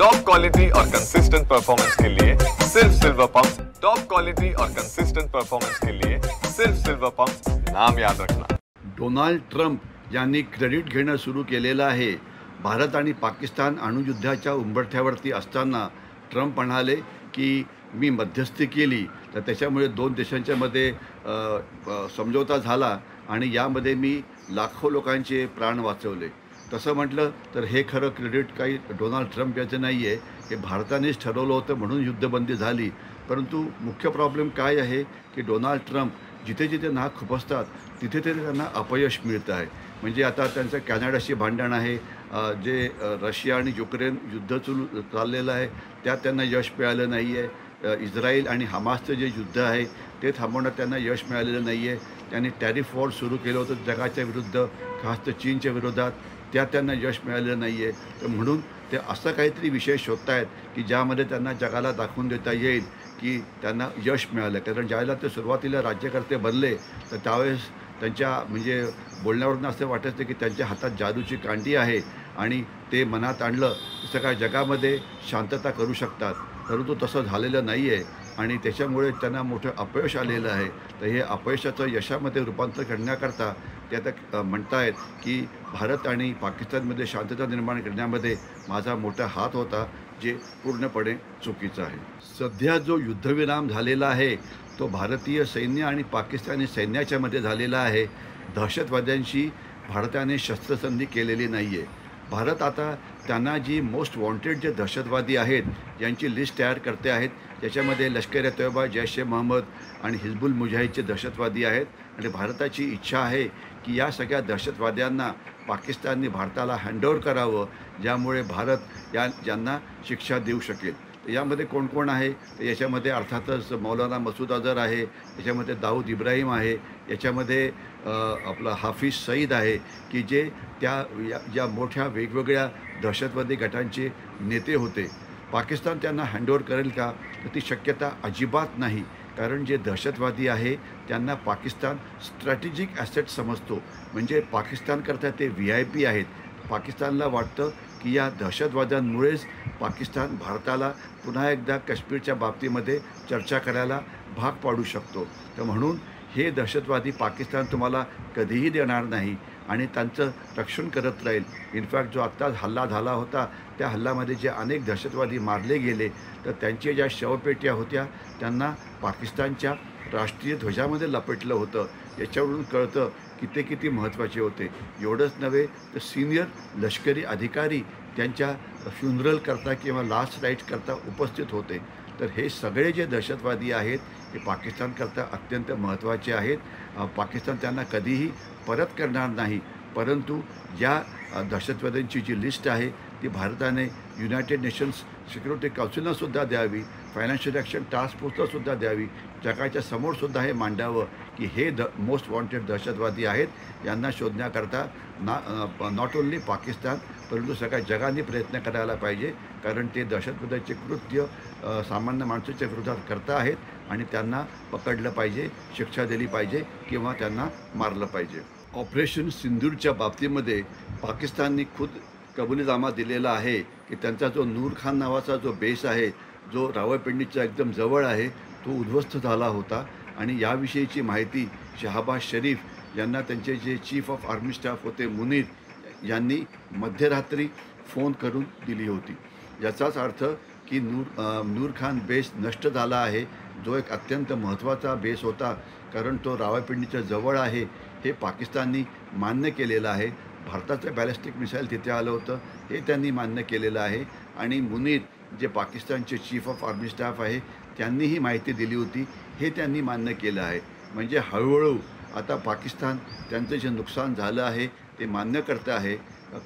Top quality और consistent performance के लिए सिर्फ सिल्वर पंप। टॉप क्वालिटी और कंसिस्टेंट परफॉर्मेंस के लिए सिर्फ सिल्वर पंप, नाम याद रखना। डोनाल्ड ट्रम्प यांनी क्रेडिट घेणं सुरू केलेलं आहे। भारत आणि पाकिस्तान अणुयुद्धाच्या उंबरठ्यावरती असताना ट्रम्प म्हणाले की मी मध्यस्थी केली तर त्याच्यामुळे दोन देशांच्या मध्ये समझोता झाला आणि यामध्ये मी लाखो लोकांचे प्राण वाचवले। तसं म्हटलं तर हे खरं क्रेडिट काही डोनाल्ड ट्रम्प याचं नाही आहे, हे भारतानेच ठरवलं होतं म्हणून युद्धबंदी झाली। परंतु मुख्य प्रॉब्लेम काय आहे की डोनाल्ड ट्रम्प जिथे जिथे नाक खुपसतात तिथे तिथे त्यांना अपयश मिळतं आहे। म्हणजे आता त्यांचं कॅनडाशी भांडण आहे, जे रशिया आणि युक्रेन युद्ध चाललेलं आहे त्यात त्यांना यश मिळालं नाही आहे। इस्रायल आणि हमासचं जे युद्ध आहे ते थांबवण्यात त्यांना यश मिळालेलं नाही आहे। त्यांनी टॅरिफ वॉर सुरू केलं होतं जगाच्या विरुद्ध, खास तर चीनच्या विरोधात, त्यात त्यांना यश मिळालेलं नाही आहे। तर म्हणून ते असं काहीतरी विषय शोधत आहेत की ज्यामध्ये त्यांना जगाला दाखवून देता येईल की त्यांना यश मिळालं। कारण ज्यावेळेला ते सुरुवातीला राज्यकर्ते बनले तर त्यावेळेस त्यांच्या म्हणजे बोलण्यावरून असं वाटायचं की त्यांच्या हातात जादूची कांडी आहे आणि ते मनात आणलं तर सगळ्या जगामध्ये शांतता करू शकतात। परंतु तसं झालेलं नाही आहे आणि त्याच्यामुळे त्यांना मोठं अपयश आलेलं आहे। तर हे अपयशाचं यशामध्ये रूपांतर करण्याकरता ते आता म्हणतायत की भारत आणि पाकिस्तानमध्ये शांतता निर्माण करण्यामध्ये माझा मोठा हात होता, जे पूर्णपणे चुकीचं आहे। सध्या जो युद्धविराम झालेला आहे तो भारतीय सैन्य आणि पाकिस्तानी सैन्याच्या मध्ये झालेला आहे। दहशतवाद्यांशी भारताने शस्त्रसंधी केलेली नाही आहे। भारत आता त्यांना जी मोस्ट वॉन्टेड जे दहशतवादी आहेत यांची लिस्ट तयार करते आहेत, ज्याच्यामध्ये लष्कर ए तोयबा, जैश ए मोहम्मद आणि हिजबुल मुजाहिदचे दहशतवादी आहेत। आणि भारताची इच्छा आहे की या सगळ्या दहशतवाद्यांना पाकिस्तानने भारताला हँडओव्हर करावं, ज्यामुळे भारत यांना शिक्षा देऊ शकेल। तर यामध्ये कोण कोण आहे तर याच्यामध्ये अर्थातच मौलाना मसूद अझहर आहे, याच्यामध्ये दाऊद इब्राहिम आहे, याच्यामध्ये आपला हाफिज सईद आहे की जे ज्या मोठ्या वेगवेगळ्या दहशतवादी गटांचे नेते होते। पाकिस्तान त्यांना हँडओव्हर करेल का तर ती शक्यता अजिबात नाही, कारण जे दहशतवादी आहे त्यांना पाकिस्तान स्ट्रॅटेजिक ॲसेट समजतो। म्हणजे पाकिस्तानकरता ते VIP आहेत। पाकिस्तानला वाटतं की या दहशतवाद्यांमुळेच पाकिस्तान भारताला पुन्हा एकदा काश्मीरच्या बाबतीमध्ये चर्चा करायला भाग पाडू शकतो। तर म्हणून हे दहशतवादी पाकिस्तान तुम्हाला कधीही देणार नाही आणि त्यांचं रक्षण करत राहील। इनफॅक्ट जो आत्ताच हल्ला झाला होता त्या हल्ल्यामध्ये जे अनेक दहशतवादी मारले गेले तर त्यांच्या ज्या शवपेट्या होत्या त्यांना पाकिस्तानच्या राष्ट्रीय ध्वजामध्ये लपेटलं होतं। याच्यावरून कळतं की ते किती महत्त्वाचे होते। एवढंच नव्हे तर सिनियर लष्करी अधिकारी त्यांच्या फ्युनरलकरता किंवा लास्ट राईट्सकरता उपस्थित होते। तर हे सगळे जे दहशतवादी आहेत हे पाकिस्तानकरता अत्यंत महत्त्वाचे आहेत। पाकिस्तान त्यांना कधीही परत करणार नाही, परंतु या दहशतवाद्यांची जी लिस्ट आहे ती भारताने युनायटेड नेशन्स सिक्युरिटी काउन्सिललासुद्धा द्यावी, फायनान्शियल ॲक्शन टास्क फोर्सलासुद्धा द्यावी, जगाच्या समोरसुद्धा हे मांडावं की हे मोस्ट वॉन्टेड दहशतवादी आहेत। यांना शोधण्याकरता नॉट ओन्ली पाकिस्तान परंतु सगळ्या जगाने प्रयत्न करायला पाहिजे, कारण ते दहशतवादाचे कृत्य सामान्य माणसाच्या विरोधात करता आहेत आणि त्यांना पकडलं पाहिजे, शिक्षा दिली पाहिजे किंवा त्यांना मारलं पाहिजे। ऑपरेशन सिंदूरच्या बाबतीमध्ये पाकिस्तानने खुद कबुलीनामा दिलेला आहे की त्यांचा जो नूर खान नावाचा जो बेस आहे जो रावळपिंडीच्या एकदम जवळ आहे तो उद्ध्वस्त झाला होता आणि याविषयीची माहिती शहाबाज शरीफ यांना त्यांचे जे चीफ ऑफ आर्मी स्टाफ होते मुनीर यांनी मध्यरात्री फोन करून दिली होती। याचाच अर्थ की नूर खान बेस नष्ट झाला आहे, जो एक अत्यंत महत्त्वाचा बेस होता, कारण तो रावळपिंडीच्या जवळ आहे हे पाकिस्ताननी मान्य केलेलं आहे। भारताचं बॅलिस्टिक मिसाईल तिथे आलं होतं हे त्यांनी मान्य केलेलं आहे आणि मुनीर जे पाकिस्तानचे चीफ ऑफ आर्मी स्टाफ आहे त्यांनी ही माहिती दिली होती हे त्यांनी मान्य केलं आहे। म्हणजे हळूहळू आता पाकिस्तान त्यांचं जे नुकसान झालं आहे ते मान्य करतं आहे।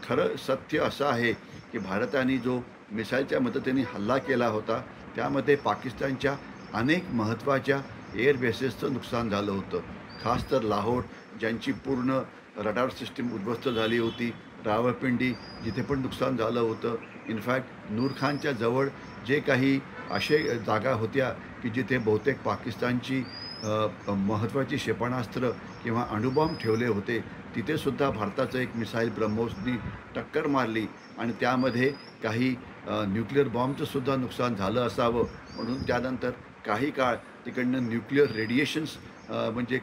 खरं सत्य असं आहे की भारताने जो मिसाईलच्या मदतीने हल्ला केला होता त्यामध्ये पाकिस्तानच्या अनेक महत्त्वाच्या एअर बेसेसचं नुकसान झालं होतं, खास तर लाहोर ज्यांची पूर्ण रडार सिस्टीम उद्ध्वस्त झाली होती, रावळपिंडी जिथे पण नुकसान झालं होतं। इनफॅक्ट नूर खानच्या जवळ जे काही असे जागा होत्या की जिथे बहुतेक पाकिस्तानची महत्त्वाची क्षेपणास्त्र किंवा अणुबॉम्ब ठेवले होते तिथेसुद्धा भारताचं एक मिसाईल ब्रह्मोसनी टक्कर मारली आणि त्यामध्ये काही न्यूक्लिअर बॉम्बचंसुद्धा नुकसान झालं असावं, म्हणून त्यानंतर काही काळ तिकडनं न्यूक्लिअर रेडिएशन्स म्हणजे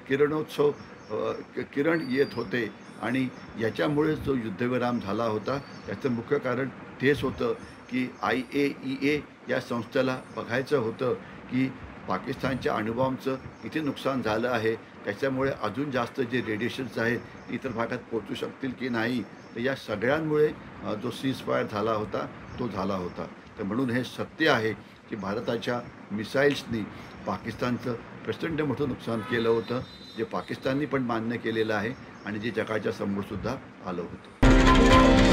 किरण येत होते आणि याच्यामुळेच जो युद्धविराम झाला होता त्याचं मुख्य कारण तेच होतं की IAEA या संस्थेला बघायचं होतं की पाकिस्तानच्या अणुबॉम्बचं किती नुकसान झालं आहे, त्याच्यामुळे अजून जास्त जे रेडिएशन्स आहेत इतर भागात पोचू शकतील की नाही. तर या सगळ्यांमुळे जो सीजफायर झाला होता तो झाला होता. तर म्हणून हे सत्य आहे की भारताच्या मिसाईल्सनी पाकिस्तानचं प्रचंड मोठं नुकसान केलं होतं, जे पाकिस्ताननी पण मान्य केलेलं आहे आणि जे जगाच्या समोरसुद्धा आलं होतं.